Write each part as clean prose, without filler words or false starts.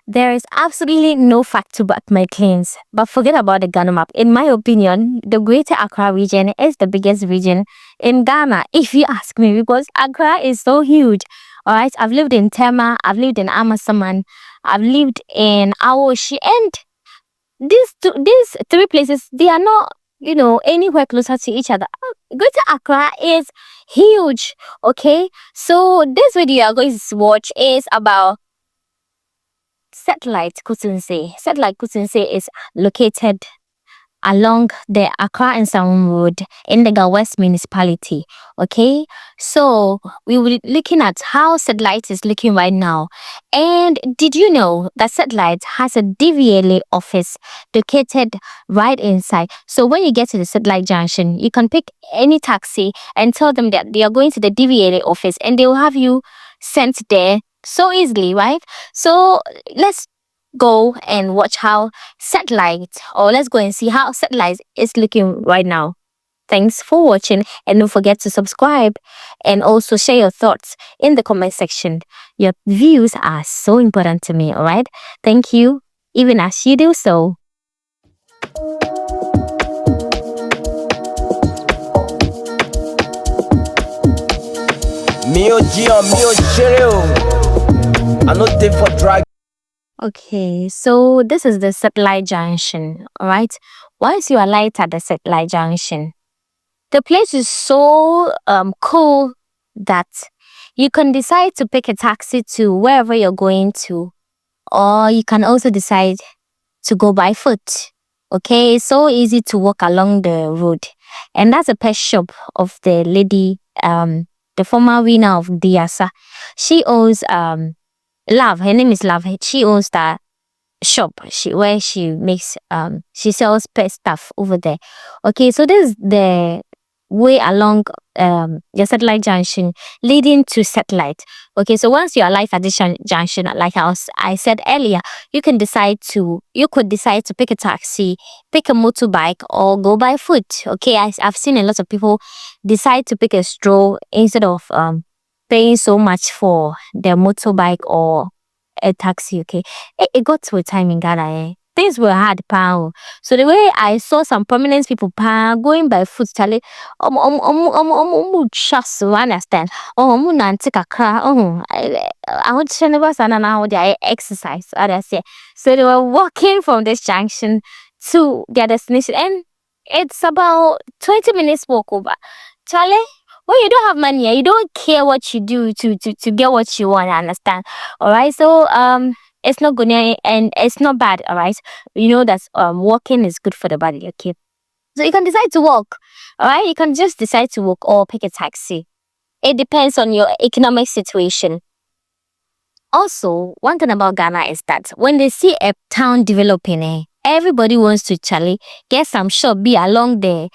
There is absolutely no fact to back my claims, but forget about the Ghana map. In my opinion, the Greater Accra region is the biggest region in Ghana, if you ask me, because Accra is so huge. All right, I've lived in Tema, I've lived in Amasaman, I've lived in Awoshi, and these three places, they are not, anywhere closer to each other. Greater Accra is huge. Okay, so this video you're going to watch is about Satellite Kutunse. Satellite Kutunse is located along the Accra and Sound Road in the West Municipality. Okay, so we will be looking at how Satellite is looking right now. And did you know that Satellite has a DVLA office located right inside? So when you get to the Satellite Junction, you can pick any taxi and tell them that they are going to the DVLA office, and they will have you sent there so easily, right? So let's go and watch how Satellite, or let's go and see how Satellite is looking right now. Thanks for watching, and don't forget to subscribe and also share your thoughts in the comment section. Your views are so important to me, all right? Thank you, even as you do so. Mio Gio, Mio Cherio. I know they for drag. Okay, so this is the Satellite Junction, all right? Once you alight at the Satellite Junction, the place is so cool that you can decide to pick a taxi to wherever you're going to, or you can also decide to go by foot. Okay, it's so easy to walk along the road. And that's a pet shop of the lady, the former winner of Diasa. She owns Love. Her name is Love. She owns that shop where she sells pet stuff over there. Okay, so this is the way along the Satellite Junction leading to Satellite. Okay, so once you arrive at this junction, like I said earlier, you could decide to pick a taxi, pick a motorbike, or go by foot. Okay, I've seen a lot of people decide to pick a stroll instead of paying so much for their motorbike or a taxi. Okay, it got to a time in Ghana, things were hard, pow. So the way I saw some prominent people going by foot, Charlie, just understand. Nanti kakra. I want to never say now they exercise. I say. So they were walking from this junction to their destination, and it's about 20 minutes walk over. Charlie, when you don't have money, you don't care what you do to get what you want. I understand. All right. So it's not good and it's not bad. All right. You know that walking is good for the body. Okay. So you can decide to walk. All right. You can just decide to walk or pick a taxi. It depends on your economic situation. Also, one thing about Ghana is that when they see a town developing, everybody wants to get some shop be along the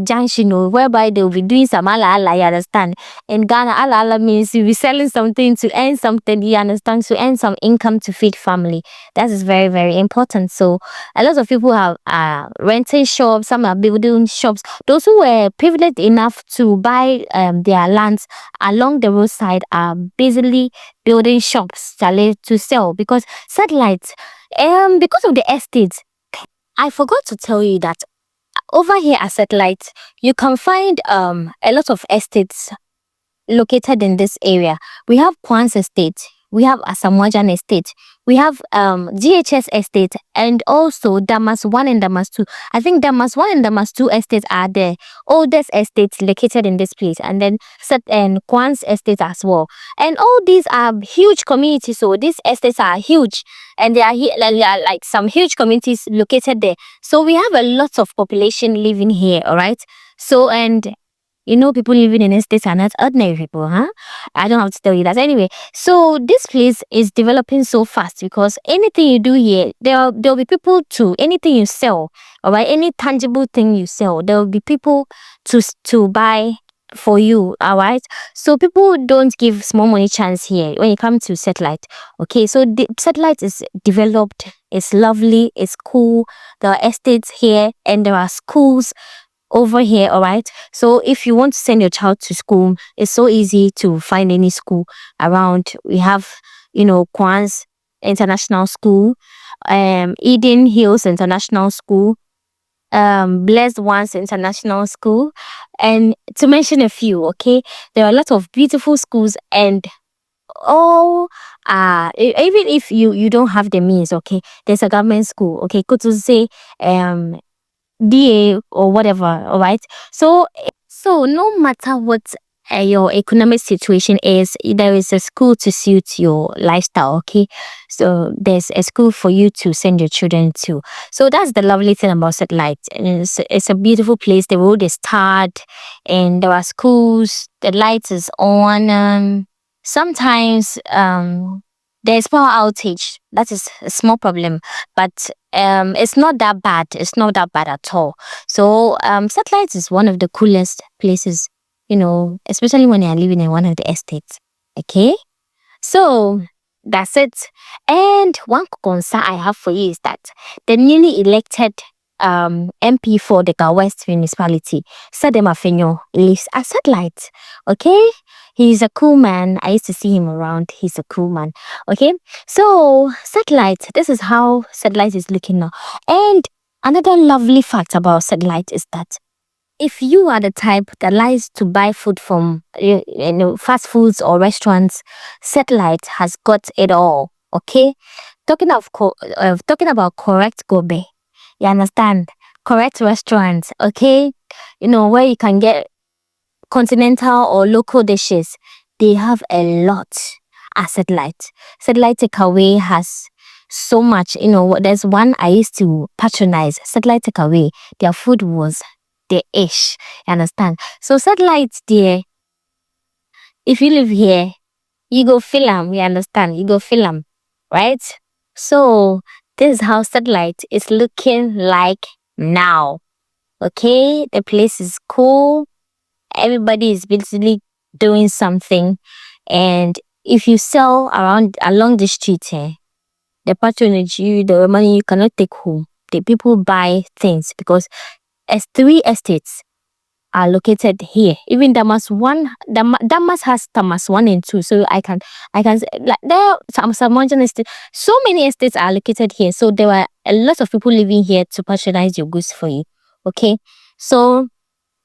junction, whereby they will be doing some ala, you understand? In Ghana, ala means you'll be selling something to earn something, you understand? To earn some income to feed family. That is very, very important. So a lot of people are renting shops, some are building shops. Those who were privileged enough to buy their lands along the roadside are basically building shops to sell, because Satellites, because of the estates. I forgot to tell you that over here at Satellite, you can find a lot of estates located in this area. We have Quans Estate, we have Asamoah Estate, we have GHS Estate, and also Damas 1 and Damas 2. I think Damas 1 and Damas 2 estates are the oldest estates located in this place, and then Quans Estate as well. And all these are huge communities, so these estates are huge, and there are like some huge communities located there. So we have a lot of population living here, all right? So, and people living in estates are not ordinary people, huh? I don't have to tell you that. Anyway, so this place is developing so fast because anything you do here, there'll be people to anything you sell, all right? Any tangible thing you sell, there will be people to buy for you, all right? So people don't give small money chance here when it comes to Satellite. Okay, so the Satellite is developed, it's lovely, it's cool. There are estates here and there are schools over here, all right? So if you want to send your child to school, it's so easy to find any school around. We have, Quans, International School, Eden Hills International School, Blessed Ones International School, and to mention a few. Okay, there are a lot of beautiful schools, and all even if you don't have the means, okay, there's a government school, okay, Kutunse, DA or whatever, all right. So no matter what your economic situation is, there is a school to suit your lifestyle, okay? So there's a school for you to send your children to. So that's the lovely thing about Satellite. And it's a beautiful place. The road is tarred and there are schools, the light is on. Sometimes there's power outage. That is a small problem, but it's not that bad. It's not that bad at all. So Satellite is one of the coolest places, especially when you're living in one of the estates. Okay, so that's it. And one concern I have for you is that the newly elected MP for the West municipality, Sadema Fenyo, lives at Satellite. Okay, he's a cool man. I used to see him around. He's a cool man. Okay, so Satellite. This is how Satellite is looking now. And another lovely fact about Satellite is that if you are the type that likes to buy food from fast foods or restaurants, Satellite has got it all. Okay, talking about correct gobe, you understand? Correct restaurants. Okay, where you can get continental or local dishes. They have a lot at Satellite. Satellite Takeaway has so much. There's one I used to patronize. Satellite Takeaway. Their food was the ish. You understand? So Satellite there, if you live here, you go film. You understand? You go film, right? So this is how Satellite is looking like now. Okay, the place is cool. Everybody is basically doing something, and if you sell around along the street, the patronage, the money you cannot take home. The people buy things because as three estates are located here. Even Damas has Damas 1 and 2. So I can say, like there are some marginal estates. So many estates are located here. So there were a lot of people living here to patronize your goods for you. Okay. So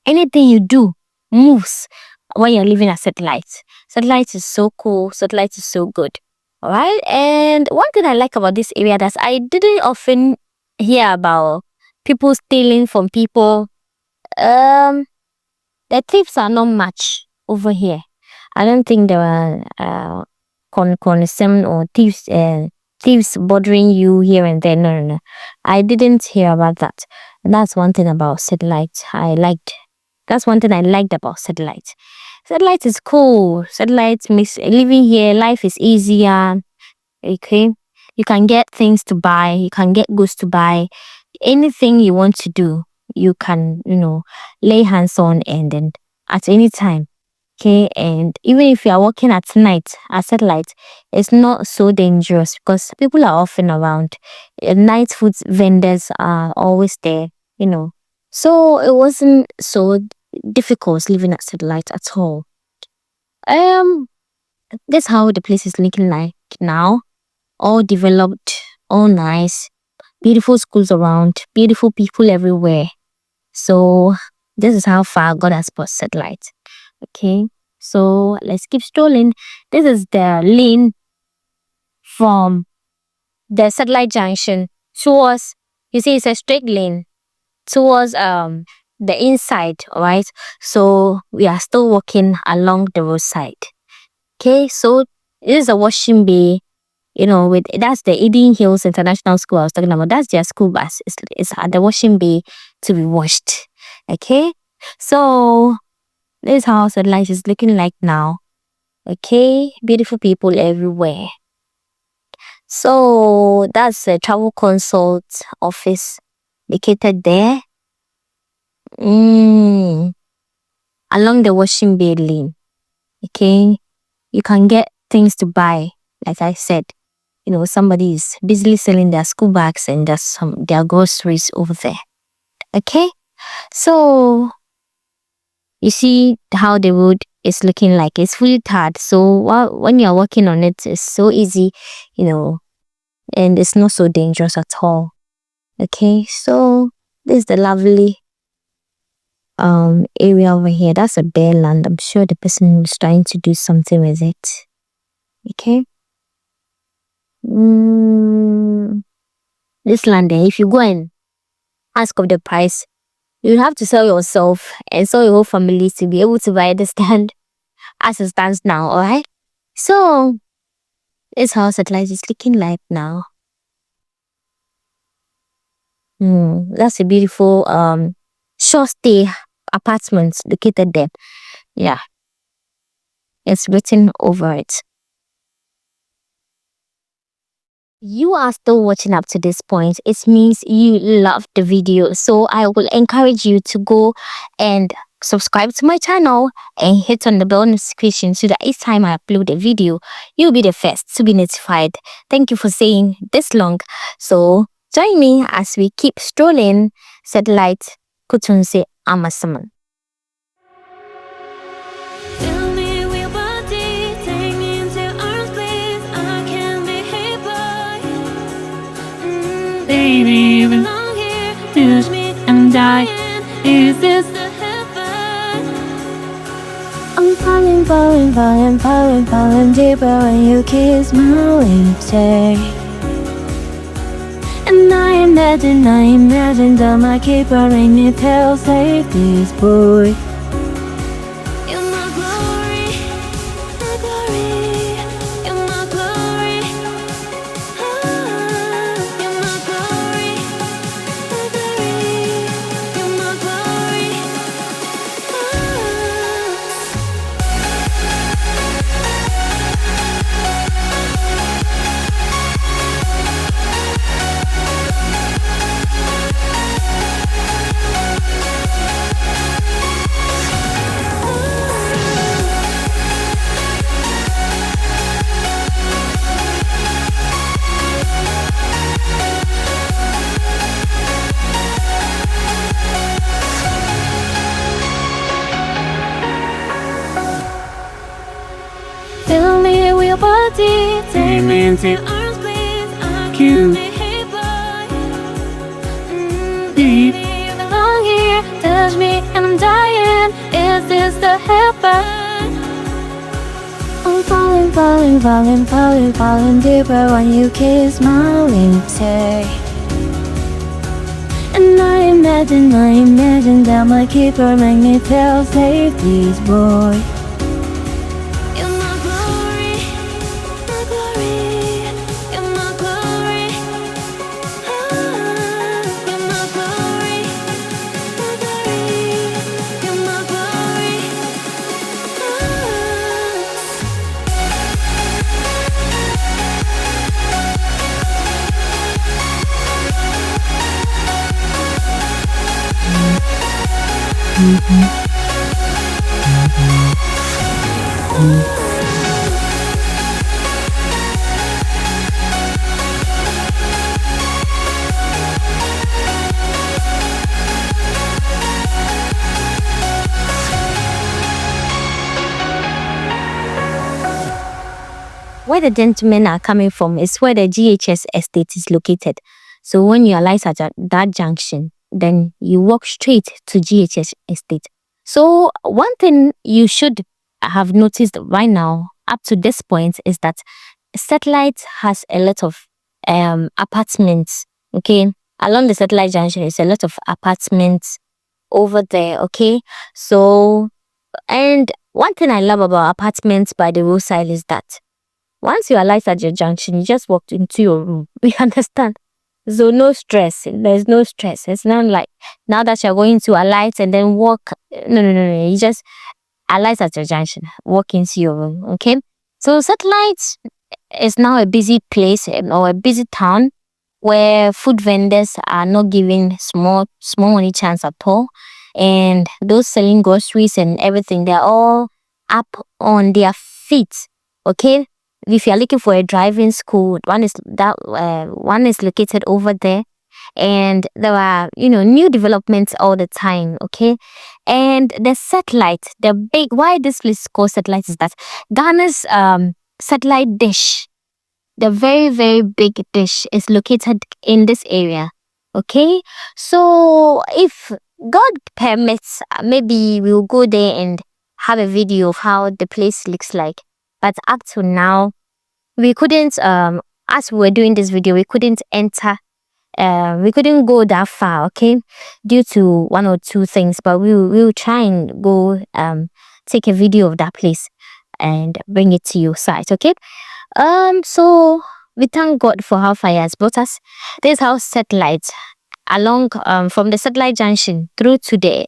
anything you do moves when you're living at Satellite. Satellite is so cool. Satellite is so good. All right. And one thing I like about this area that I didn't often hear about people stealing from people. Um, the thieves are not much over here. I don't think there are concern or thieves bothering you here and there. No, no, no. I didn't hear about that. And that's one thing about Satellite I liked. That's one thing I liked about Satellite. Satellite is cool. Satellite makes living here, life is easier. Okay. You can get things to buy, you can get goods to buy. Anything you want to do, you can, lay hands on and then at any time. Okay. And even if you are working at night at Satellite, it's not so dangerous because people are often around. Night food vendors are always there, you know. So it wasn't so difficult living at Satellite at all. Um, that's how the place is looking like now. All developed, all nice, beautiful schools around, beautiful people everywhere. So this is how far God has brought Satellite. Okay, so let's keep strolling. This is the lane from the Satellite Junction towards. You see, it's a straight lane towards the inside. All right. So we are still walking along the roadside. Okay, so this is a washing bay. With that's the Eden Hills International School I was talking about. That's their school bus. It's at the washing bay to be washed. Okay, so this is how Satellite is looking like now. Okay, beautiful people everywhere. So that's a travel consult office located there. Along the washing bay lane. Okay, you can get things to buy, like I said. Somebody is busily selling their school bags and their groceries over there. Okay, so you see how the road is looking like. It's fully tarred. So when you're working on it, it's so easy, and it's not so dangerous at all. Okay, so this is the lovely area over here. That's a bare land. I'm sure the person is trying to do something with it. Okay. This land there, if you go and ask of the price, you have to sell yourself and sell your whole family to be able to buy the stand as it stands now, alright? So this house satellite is looking like now. That's a beautiful short stay apartment located there. Yeah. It's written over it. You are still watching up to this point, it means you love the video. So I will encourage you to go and subscribe to my channel and hit on the bell notification so that each time I upload a video, you'll be the first to be notified. Thank you for staying this long. So join me as we keep strolling Satellite Kutunse Amasaman. Baby, belong here, touch me and die. Is this the heaven? I'm falling, falling, falling, falling, falling deeper when you kiss my lips, say. And I imagine that my keeper ring me tell, save this boy. You're my glory, my glory, you're my glory. You're my glory, my glory, you're my glory. Fill me with your body, take me into your arms, please. I can't be by. Baby, you belong here, touch me and I'm dying. Is this the heaven? I'm falling, falling, falling, falling, falling deeper when you kiss my lips, say. And I imagine that my keeper make me feel safe, please, boy. You're my glory, my glory, you're my glory. You're my glory, my glory, you're my glory. Where the gentlemen are coming from is where the GHS estate is located. So when you alight at that junction, then you walk straight to GHS estate. So one thing you should have noticed right now up to this point is that Satellite has a lot of apartments. Okay, along the Satellite junction is a lot of apartments over there. Okay, so and one thing I love about apartments by the roadside is that once you alight at your junction, you just walk into your room. We understand. So no stress. There's no stress. It's not like now that you're going to alight and then walk. No. You just alight at your junction, walk into your room. Okay. So Satellite is now a busy place or a busy town where food vendors are not giving small money chance at all, and those selling groceries and everything, they're all up on their feet. Okay. If you're looking for a driving school, one is located over there, and there are new developments all the time. Okay, and the Satellite, the big why this place is called Satellite is that Ghana's satellite dish, the very, very big dish is located in this area. Okay, so if God permits, maybe we'll go there and have a video of how the place looks like. But up to now, we couldn't. As we were doing this video, we couldn't enter. We couldn't go that far. Okay, due to one or two things. But we'll try and go. Take a video of that place and bring it to your site. Okay. So we thank God for how far He has brought us. This is how satellite along from the satellite junction through to the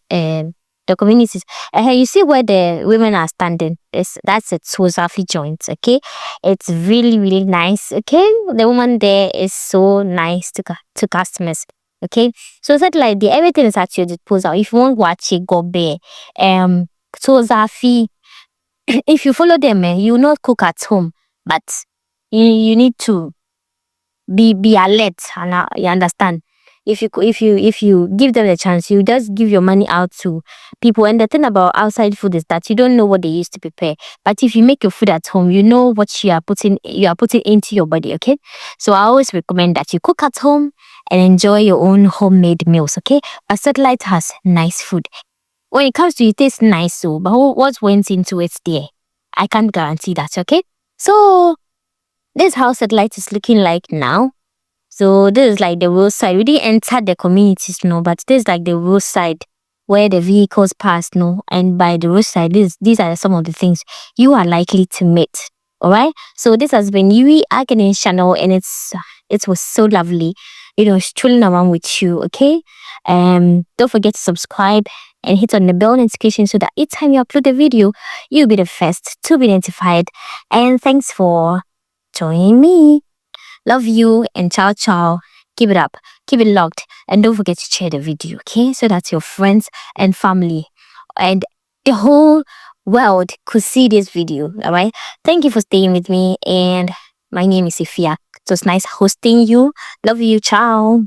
communities. You see where the women are standing. That's a Tsozafi joint. Okay, it's really really nice. Okay, the woman there is so nice to customers. Okay, so satellite there, everything is at your disposal. If you want watch it, go there. Tsozafi. If you follow them, you will not cook at home, but you need to be alert, and you understand. If you give them the chance, you just give your money out to people. And the thing about outside food is that you don't know what they used to prepare. But if you make your food at home, you know what you are putting into your body. Okay, so I always recommend that you cook at home and enjoy your own homemade meals. Okay, a satellite has nice food. When it comes to it tastes nice, so but what went into it there, I can't guarantee that. Okay, so this is how satellite is looking like now. So this is like the roadside. We didn't enter the communities, no, but this is like the roadside where the vehicles pass, no. And by the roadside, these are some of the things you are likely to meet. Alright. So this has been Yui Agnes channel, and it was so lovely, strolling around with you. Okay. Don't forget to subscribe and hit on the bell notification so that each time you upload a video, you'll be the first to be notified. And thanks for joining me. Love you and ciao ciao. Keep it up, keep it locked, and don't forget to share the video, okay? So that your friends and family and the whole world could see this video. Alright. Thank you for staying with me, and my name is Ifia. It was nice hosting you. Love you. Ciao.